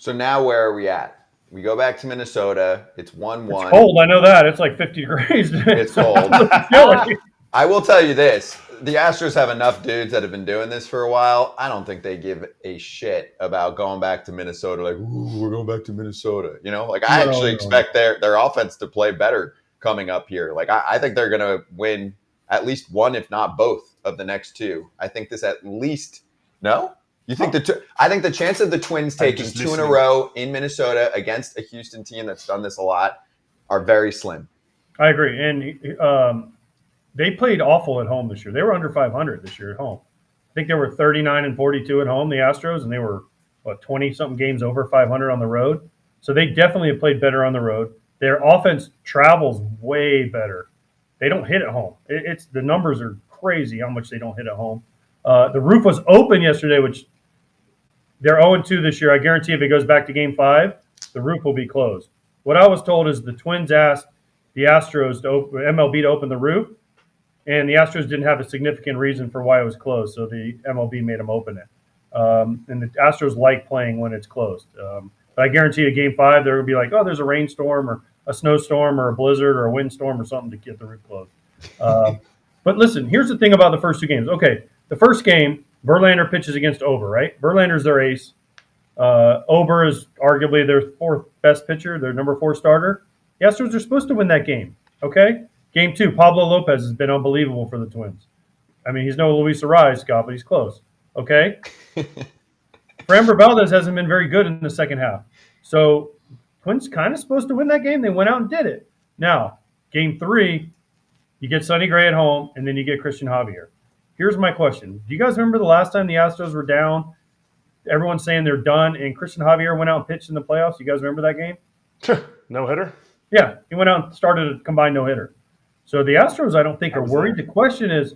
So now where are we at? We go back to Minnesota. It's 1-1. It's cold. I know that. It's like 50 degrees. It's cold. I will tell you this. The Astros have enough dudes that have been doing this for a while. I don't think they give a shit about going back to Minnesota. Like, ooh, we're going back to Minnesota. I actually expect their offense to play better coming up here. Like, I think they're going to win at least one, if not both, of the next two. I think this at least – no? You think I think the chance of the Twins taking two in a row in Minnesota against a Houston team that's done this a lot are very slim. I agree. And they played awful at home this year. They were under 500 this year at home. I think they were 39-42 at home, the Astros, and they were, 20-something games over 500 on the road. So they definitely have played better on the road. Their offense travels way better. They don't hit at home. The numbers are crazy how much they don't hit at home. The roof was open yesterday, which they're 0-2 this year. I guarantee if it goes back to Game 5, the roof will be closed. What I was told is the Twins asked the Astros MLB to open the roof, and the Astros didn't have a significant reason for why it was closed, so the MLB made them open it. And the Astros like playing when it's closed. But I guarantee you, Game 5, they're going to be like, there's a rainstorm or a snowstorm or a blizzard or a windstorm or something to get the roof closed. But listen, here's the thing about the first two games. Okay, the first game, Verlander pitches against Ober, right? Verlander's their ace. Ober is arguably their fourth best pitcher, their number 4 starter. The Astros are supposed to win that game, okay? Game 2, Pablo Lopez has been unbelievable for the Twins. I mean, he's no Luis Arraez, Scott, but he's close, okay? Framber Valdez hasn't been very good in the second half. So Twins kind of supposed to win that game. They went out and did it. Now, Game 3, you get Sonny Gray at home, and then you get Christian Javier. Here's my question. Do you guys remember the last time the Astros were down? Everyone's saying they're done, and Christian Javier went out and pitched in the playoffs. You guys remember that game? No-hitter? Yeah, he went out and started a combined no-hitter. So the Astros, I don't think, are worried. The question is,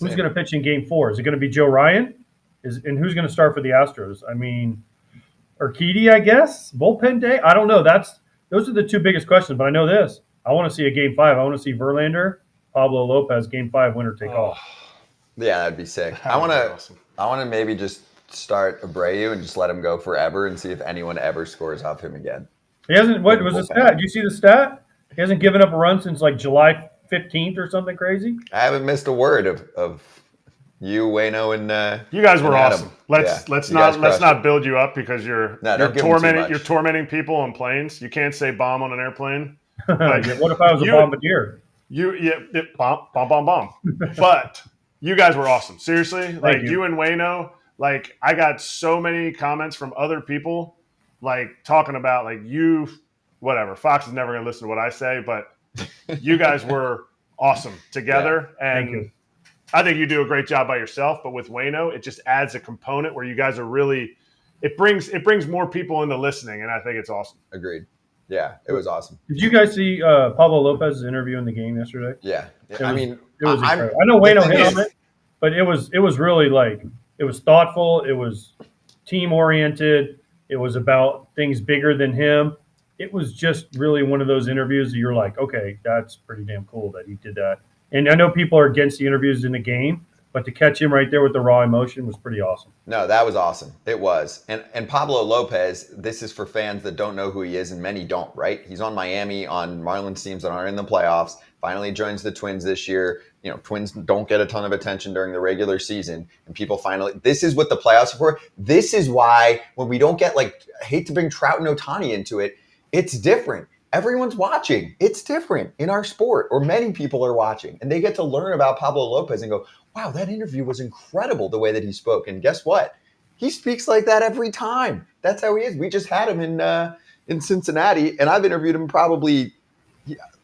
who's going to pitch in Game 4? Is it going to be Joe Ryan? And who's going to start for the Astros? I mean, Urquidy, I guess? Bullpen day? I don't know. Those are the two biggest questions, but I know this. I want to see a Game 5. I want to see Verlander, Pablo Lopez, Game 5, winner take all. Yeah, that'd be sick. I want to maybe just start Abreu and just let him go forever and see if anyone ever scores off him again. He hasn't. What was the stat? Do you see the stat? He hasn't given up a run since like July 15th or something crazy. I haven't missed a word of you, Wayno, and you guys were Adam. awesome. Let's not build you up because you're tormenting people on planes. You can't say bomb on an airplane. What if I was a bombardier? Bomb. But you guys were awesome. Seriously, like you and Wayno. Like I got so many comments from other people, like talking about like you, whatever. Fox is never going to listen to what I say, but you guys were awesome together, and I think you do a great job by yourself. But with Wayno, it just adds a component where you guys are really. It brings more people into listening, and I think it's awesome. Agreed. Yeah, it was awesome. Did you guys see Pablo Lopez's interview in the game yesterday? Yeah. It was I know Wayno hit on it, but it was really like it was thoughtful. It was team oriented. It was about things bigger than him. It was just really one of those interviews that you're like, okay, that's pretty damn cool that he did that. And I know people are against the interviews in the game, but to catch him right there with the raw emotion was pretty awesome. No, that was awesome. It was. And Pablo Lopez, this is for fans that don't know who he is, and many don't, right? He's on Miami on Marlins teams that aren't in the playoffs. Finally joins the Twins this year. You know, Twins don't get a ton of attention during the regular season. And people finally, this is what the playoffs are for. This is why when we don't get, like, I hate to bring Trout and Ohtani into it, it's different. Everyone's watching. It's different in our sport, or many people are watching. And they get to learn about Pablo Lopez and go, wow, that interview was incredible the way that he spoke. And guess what? He speaks like that every time. That's how he is. We just had him in Cincinnati, and I've interviewed him probably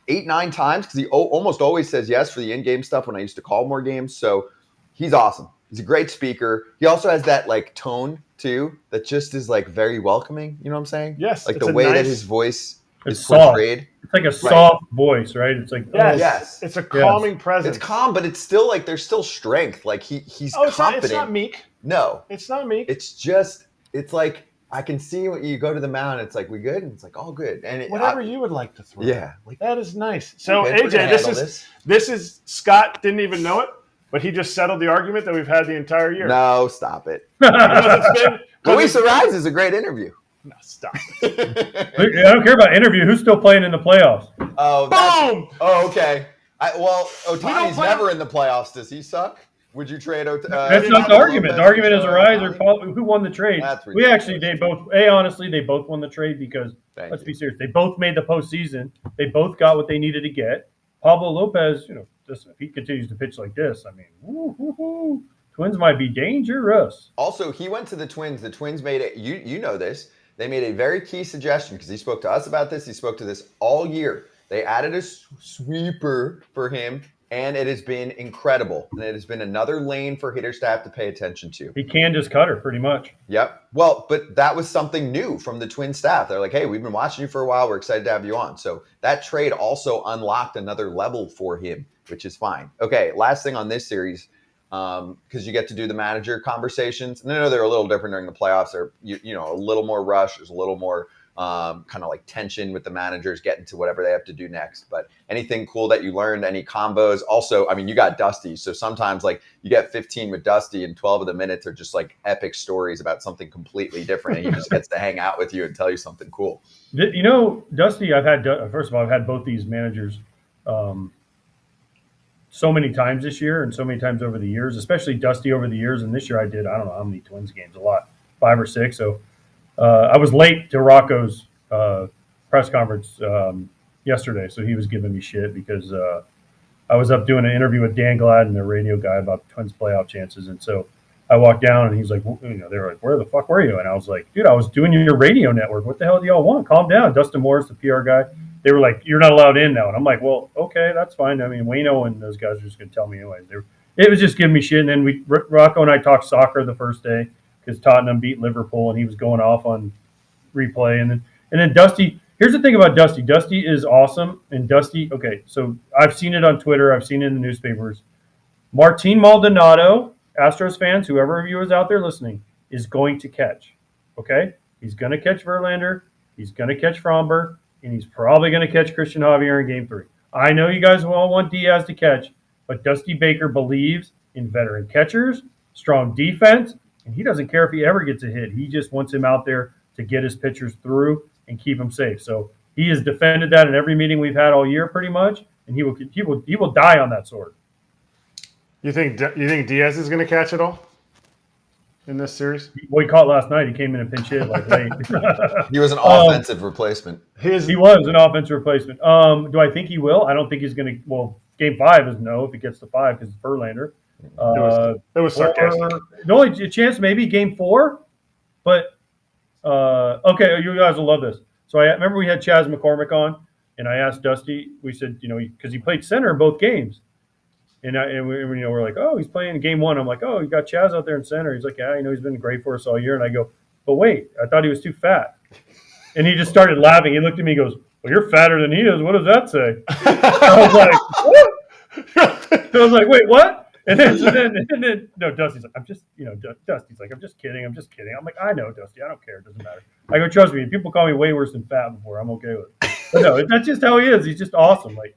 8-9 times because he almost always says yes for the in-game stuff when I used to call more games. So he's awesome. He's a great speaker. He also has that like tone too that just is like very welcoming. You know what I'm saying? Yes. Like the way that his voice is soft. portrayed. It's like a soft voice, right? It's like yes. It's a calming presence. It's calm, but it's still like there's still strength. Like he's confident. It's not meek. No, it's not meek. It's like I can see when you go to the mound. It's like, we good, and it's like all good, and whatever you would like to throw. Yeah, like, that is nice. So okay, AJ, this is Scott didn't even know it, but he just settled the argument that we've had the entire year. No, stop it. Luis Arraez is a great interview. No, stop. I don't care about interview. Who's still playing in the playoffs? Oh, Boom! okay. Otani's play- never in the playoffs. Does he suck? Would you trade Otani? That's not the argument. The argument is Arise or who won the trade. That's We actually, ridiculous. honestly, they both won the trade because, let's be serious, they both made the postseason. They both got what they needed to get. Pablo Lopez, if he continues to pitch like this, I mean, Twins might be dangerous. Also, he went to the Twins. The Twins made it. You know this. They made a very key suggestion because he spoke to us about this. He spoke to this all year. They added a sweeper for him, and it has been incredible. And it has been another lane for hitter staff to pay attention to. He can just cut her pretty much. Yep. Well, but that was something new from the Twin staff. They're like, hey, we've been watching you for a while. We're excited to have you on. So that trade also unlocked another level for him, which is fine. Okay, last thing on this series, because you get to do the manager conversations. And I know they're a little different during the playoffs. They're a little more rush. There's a little more kind of like tension with the managers getting to whatever they have to do next. But anything cool that you learned, any combos? Also, I mean, you got Dusty. So sometimes like you get 15 with Dusty and 12 of the minutes are just like epic stories about something completely different. And he just gets to hang out with you and tell you something cool. Dusty, first of all, I've had both these managers so many times this year and so many times over the years, especially Dusty over the years. And this year I did, I don't know how many Twins games, a lot, 5 or 6. So I was late to Rocco's press conference yesterday. So he was giving me shit because I was up doing an interview with Dan Gladden, their radio guy, about the Twins playoff chances. And so I walked down and he's like, they were like, where the fuck were you? And I was like, dude, I was doing your radio network. What the hell do y'all want? Calm down. Dustin Morris, the PR guy. They were like, you're not allowed in now. And I'm like, well, okay, that's fine. I mean, Waino and those guys are just going to tell me anyway. It was just giving me shit. And then Rocco and I talked soccer the first day because Tottenham beat Liverpool and he was going off on replay. And then Dusty, here's the thing about Dusty. Dusty is awesome. And Dusty, okay, so I've seen it on Twitter. I've seen it in the newspapers. Martin Maldonado, Astros fans, whoever of you is out there listening, is going to catch. Okay? He's going to catch Verlander. He's going to catch Fromber. And he's probably going to catch Christian Javier in Game 3. I know you guys all want Diaz to catch, but Dusty Baker believes in veteran catchers, strong defense, and he doesn't care if he ever gets a hit. He just wants him out there to get his pitchers through and keep them safe. So he has defended that in every meeting we've had all year, pretty much, and he will die on that sword. You think Diaz is going to catch it all in this series? Well, he caught last night. He came in and pinch hit like late. He was an offensive replacement. He was an offensive replacement. Do I think he will? I don't think he's going to. Well, Game 5 is no if he gets to 5 because it's Verlander. It was sarcastic. The only chance maybe Game 4, but okay, you guys will love this. So I remember we had Chaz McCormick on, and I asked Dusty. We said, because he played center in both games. And we're like, oh, he's playing Game 1. I'm like, oh, you got Chaz out there in center. He's like, yeah, he's been great for us all year. And I go, but wait, I thought he was too fat. And he just started laughing. He looked at me and goes, well, you're fatter than he is. What does that say? I was like, what? So I was like, wait, what? And then no, Dusty's like, I'm just kidding. I'm like, I know, Dusty. I don't care. It doesn't matter. I go, trust me. People call me way worse than fat before. I'm okay with it. But no, that's just how he is. He's just awesome. Like,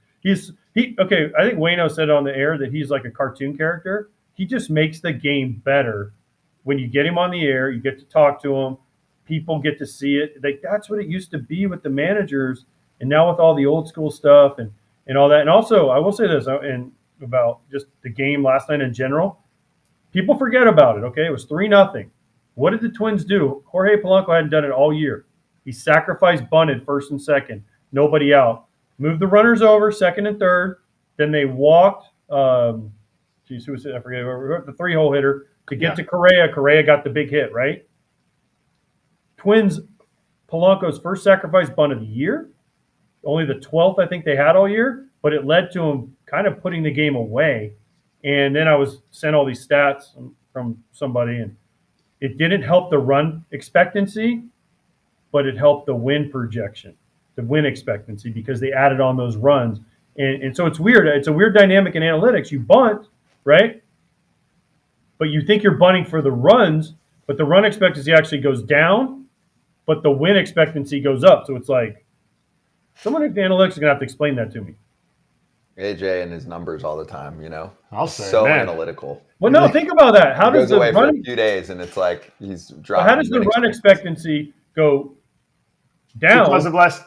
okay, I think Waino said on the air that he's like a cartoon character. He just makes the game better when you get him on the air. You get to talk to him. People get to see it. Like, that's what it used to be with the managers, and now with all the old school stuff and all that. And also, I will say this and about just the game last night in general. People forget about it. Okay, it was 3-0. What did the Twins do? Jorge Polanco hadn't done it all year. He sacrificed bunted first and second, nobody out. Moved the runners over, second and third. Then they walked. Who was it? I forget. The 3-hole hitter to get to Correa. Correa got the big hit, right? Twins, Polanco's first sacrifice bunt of the year. Only the 12th I think they had all year, but it led to him kind of putting the game away. And then I was sent all these stats from somebody, and it didn't help the run expectancy, but it helped the win projection. The win expectancy because they added on those runs. And so it's weird. It's a weird dynamic in analytics. You bunt, right? But you think you're bunting for the runs, but the run expectancy actually goes down, but the win expectancy goes up. So it's like someone in analytics is going to have to explain that to me. AJ and his numbers all the time, I'll say, so man. analytical. Well, no, think about that. How does goes the away run for a few days and it's like he's dropping. how does the run expectancy go down because of less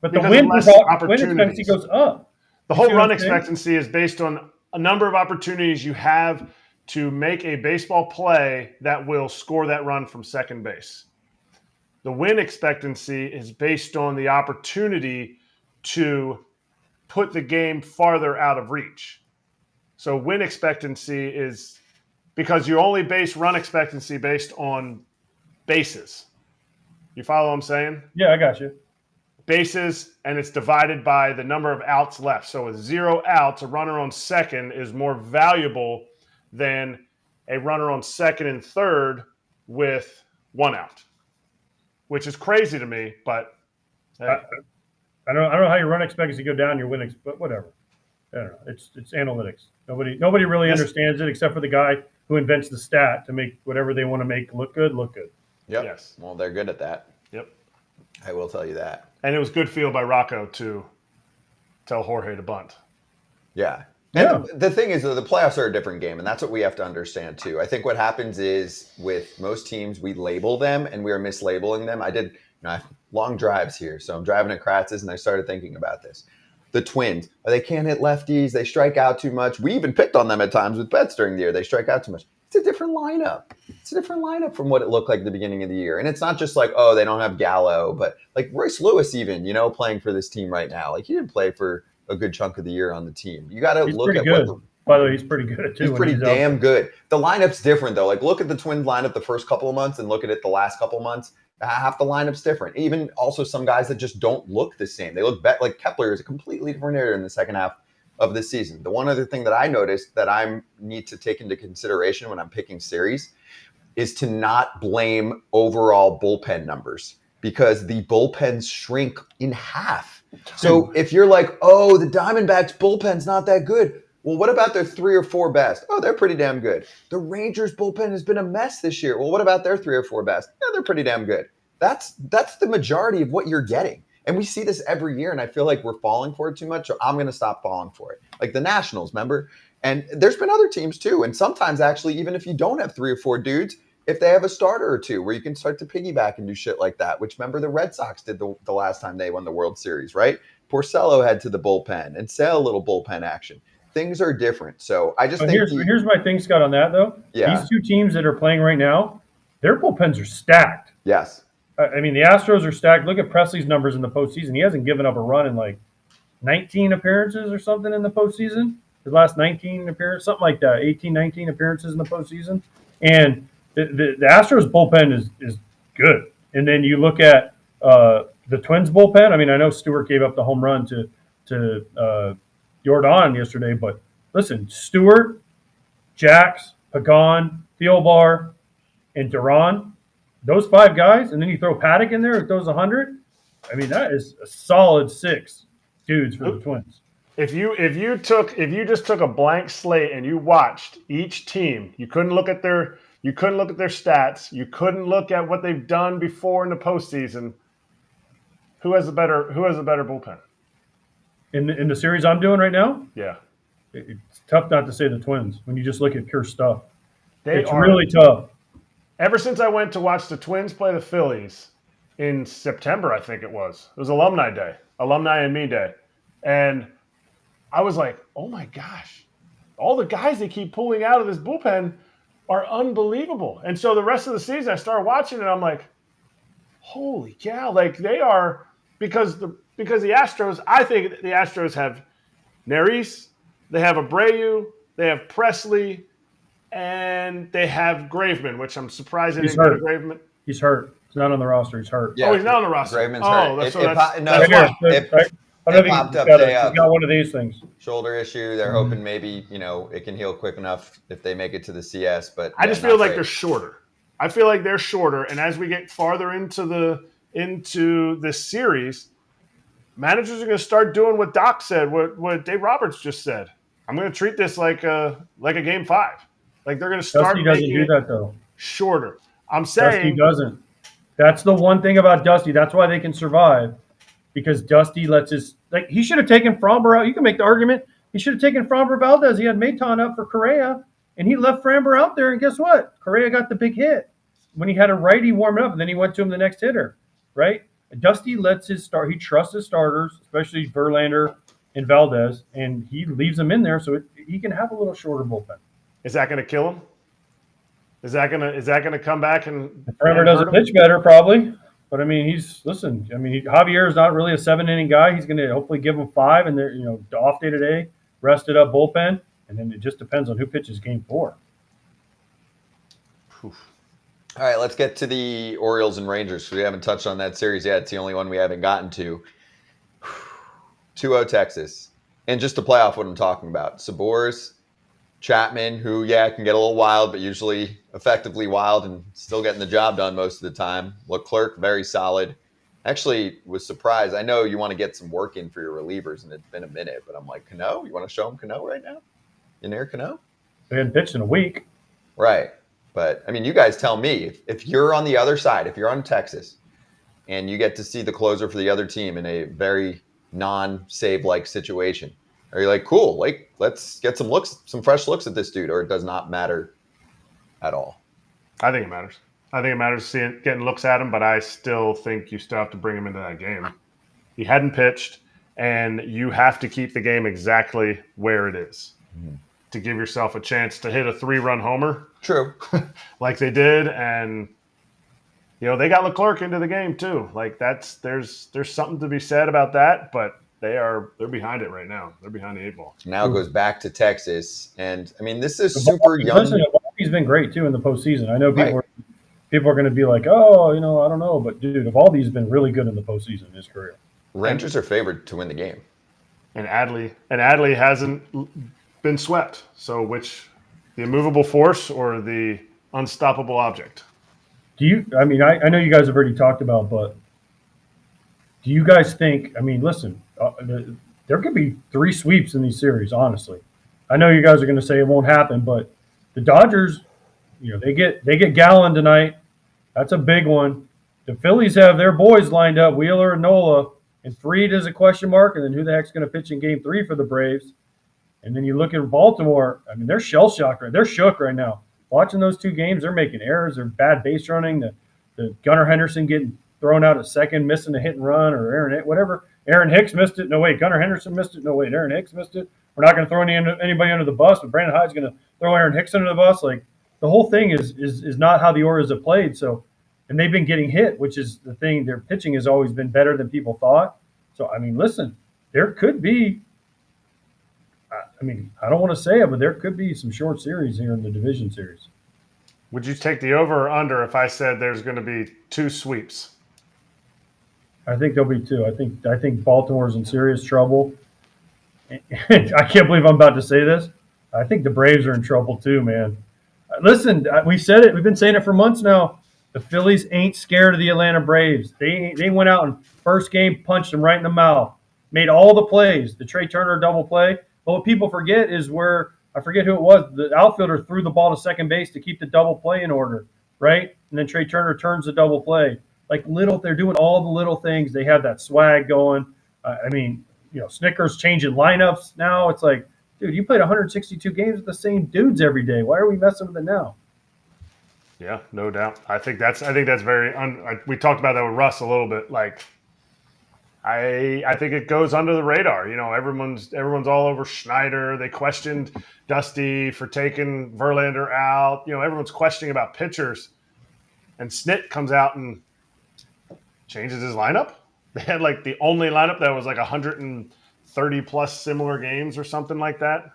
but the because of win less expectancy opportunities. goes up. The You see whole what run I'm saying? expectancy is based on a number of opportunities you have to make a baseball play that will score that run from second base. The win expectancy is based on the opportunity to put the game farther out of reach. So win expectancy is because you only base run expectancy based on bases. You follow what I'm saying? Yeah, I got you. Bases, and it's divided by the number of outs left. So with 0 outs, a runner on second is more valuable than a runner on second and third with 1 out, which is crazy to me. But hey. I don't know how your run expectancy go down, your win, but whatever. I don't know. It's analytics. Nobody really understands it except for the guy who invents the stat to make whatever they want to make look good. Yep. Yes. Well, they're good at that. Yep. I will tell you that. And it was good field by Rocco to tell Jorge to bunt. Yeah. And the thing is, though, the playoffs are a different game, and that's what we have to understand, too. I think what happens is with most teams, we label them, and we are mislabeling them. I have long drives here, so I'm driving to Kratz's, and I started thinking about this. The Twins, they can't hit lefties. They strike out too much. We even picked on them at times with bets during the year. They strike out too much. It's a different lineup. It's a different lineup from what it looked like at the beginning of the year. And it's not just like, oh, they don't have Gallo, but like Royce Lewis even, playing for this team right now. Like he didn't play for a good chunk of the year on the team. You got to look at good. By the way, he's pretty good too. He's pretty damn good. The lineup's different though. Like look at the Twins lineup the first couple of months and look at it the last couple of months. Half the lineup's different. Even also some guys that just don't look the same. They look better. Like Kepler is a completely different hitter in the second half of the season. The one other thing that I noticed that I need to take into consideration when I'm picking series is to not blame overall bullpen numbers because the bullpens shrink in half. So if you're like, oh, the Diamondbacks bullpen's not that good. Well, what about their 3 or 4 best? Oh, they're pretty damn good. The Rangers bullpen has been a mess this year. Well, what about their 3 or 4 best? Yeah, they're pretty damn good. That's the majority of what you're getting. And we see this every year, and I feel like we're falling for it too much, so I'm going to stop falling for it. Like the Nationals, remember? And there's been other teams too. And sometimes actually, even if you don't have 3 or 4 dudes, if they have a starter or two where you can start to piggyback and do shit like that, which remember the Red Sox did the last time they won the World Series, right? Porcello had to the bullpen and Sale a little bullpen action. Things are different. So I just think here's my thing, Scott, on that though. Yeah. These 2 teams that are playing right now, their bullpens are stacked. Yes. I mean, the Astros are stacked. Look at Presley's numbers in the postseason. He hasn't given up a run in like 19 appearances or something in the postseason. His last 19 appearances, something like that, 18, 19 appearances in the postseason. And the Astros bullpen is good. And then you look at the Twins bullpen. I mean, I know Stewart gave up the home run to Jordan yesterday, but listen, Stewart, Jax, Pagan, Thielbar, and Duran, those 5 guys, and then you throw Paddock in there, it goes 100. I mean, that is a solid 6 dudes for the Twins. If you just took a blank slate and you watched each team, you couldn't look at their stats, you couldn't look at what they've done before in the postseason. Who has a better bullpen? In the series I'm doing right now? Yeah. It's tough not to say the Twins when you just look at pure stuff. It's are really tough. Ever since I went to watch the Twins play the Phillies in September, I think it was Alumni Day, Alumni and Me Day. And I was like, oh my gosh, all the guys they keep pulling out of this bullpen are unbelievable. And so the rest of the season, I started watching it. I'm like, holy cow. Like they are, because the Astros, I think the Astros have Neris, they have Abreu, they have Presley, and they have Graveman, which I'm surprised they didn't go to Graveman. He's hurt. He's not on the roster. He's hurt. Yeah. Oh, he's not on the roster. Graveman's hurt. It popped up. He's got one of these things. Shoulder issue. They're hoping maybe, it can heal quick enough if they make it to the CS. But I just feel like they're shorter. I feel like they're shorter. And as we get farther into this series, managers are going to start doing what Doc said, what Dave Roberts just said. I'm going to treat this like a game 5. Like they're going to start Dusty doesn't do that though. Shorter. I'm saying Dusty doesn't. That's the one thing about Dusty. That's why they can survive, because Dusty lets he should have taken Framber out. You can make the argument he should have taken Framber Valdez. He had Maton up for Correa, and he left Framber out there. And guess what? Correa got the big hit when he had a righty warming up, and then he went to him the next hitter. right? Dusty lets his start. He trusts his starters, especially Verlander and Valdez, and he leaves them in there so he can have a little shorter bullpen. Is that going to kill him? Is that gonna come back and If Bremer hurt doesn't him? pitch better, probably. But I mean, Javier is not really a 7 inning guy. He's going to hopefully give him 5, and they're the off day today, rested up bullpen, and then it just depends on who pitches game 4. All right, let's get to the Orioles and Rangers. We haven't touched on that series yet. It's the only one we haven't gotten to. 2-0 Texas. And just to play off what I'm talking about, Sabores, Chapman, who, can get a little wild, but usually effectively wild and still getting the job done most of the time. Leclerc, very solid. Actually, was surprised. I know you want to get some work in for your relievers, and it's been a minute, but I'm like, Cano? You want to show him Cano right now? Yanier Cano? They hadn't pitched in a week. Right. But, I mean, you guys tell me, if you're on the other side, if you're on Texas, and you get to see the closer for the other team in a very non-save-like situation, are you like, cool, like, let's get some fresh looks at this dude, or it does not matter at all? I think it matters. I think it matters getting looks at him, but I still think you still have to bring him into that game. He hadn't pitched, and you have to keep the game exactly where it is to give yourself a chance to hit a 3-run homer. True. Like they did, and they got Leclerc into the game too. Like there's something to be said about that, but they're behind it right now. They're behind the 8 ball. Now it goes back to Texas, and I mean this is super young. Listen, he's been great too in the postseason. I know people are going to be like, oh, I don't know, but dude, Evaldi's been really good in the postseason in his career. Rangers are favored to win the game, and Adley hasn't been swept. So which, the immovable force or the unstoppable object? I know you guys have already talked about, but do you guys think, listen, there could be 3 sweeps in these series, honestly. I know you guys are going to say it won't happen, but the Dodgers, they get Gallen tonight. That's a big one. The Phillies have their boys lined up, Wheeler and Nola, and Fried is a question mark, and then who the heck's going to pitch in game 3 for the Braves? And then you look at Baltimore, they're shell-shocked. They're shook right now. Watching those 2 games, they're making errors. They're bad base running. The Gunnar Henderson getting thrown out at second, missing a hit and run, or whatever. Aaron Hicks missed it. No, wait. Gunnar Henderson missed it. No, wait. Aaron Hicks missed it. We're not going to throw anybody under the bus, but Brandon Hyde's going to throw Aaron Hicks under the bus. Like, the whole thing is not how the Orioles have played. So, and they've been getting hit, which is the thing. Their pitching has always been better than people thought. So, listen, there could be, I don't want to say it, but there could be some short series here in the division series. Would you take the over or under if I said there's going to be 2 sweeps? I think there'll be 2. I think Baltimore's in serious trouble. I can't believe I'm about to say this. I think the Braves are in trouble too, man. Listen, we said it. We've been saying it for months now. The Phillies ain't scared of the Atlanta Braves. They went out and first game punched them right in the mouth. Made all the plays. The Trey Turner double play. But what people forget is where, I forget who it was, the outfielder threw the ball to second base to keep the double play in order, right? And then Trey Turner turns the double play. Like they're doing all the little things. They have that swag going. Snickers changing lineups now. It's like, dude, you played 162 games with the same dudes every day. Why are we messing with it now? Yeah, no doubt. I think that's very. We talked about that with Russ a little bit. Like, I think it goes under the radar. Everyone's all over Schneider. They questioned Dusty for taking Verlander out. Everyone's questioning about pitchers, and Snit comes out and changes his lineup. They had like the only lineup that was like 130 plus similar games or something like that.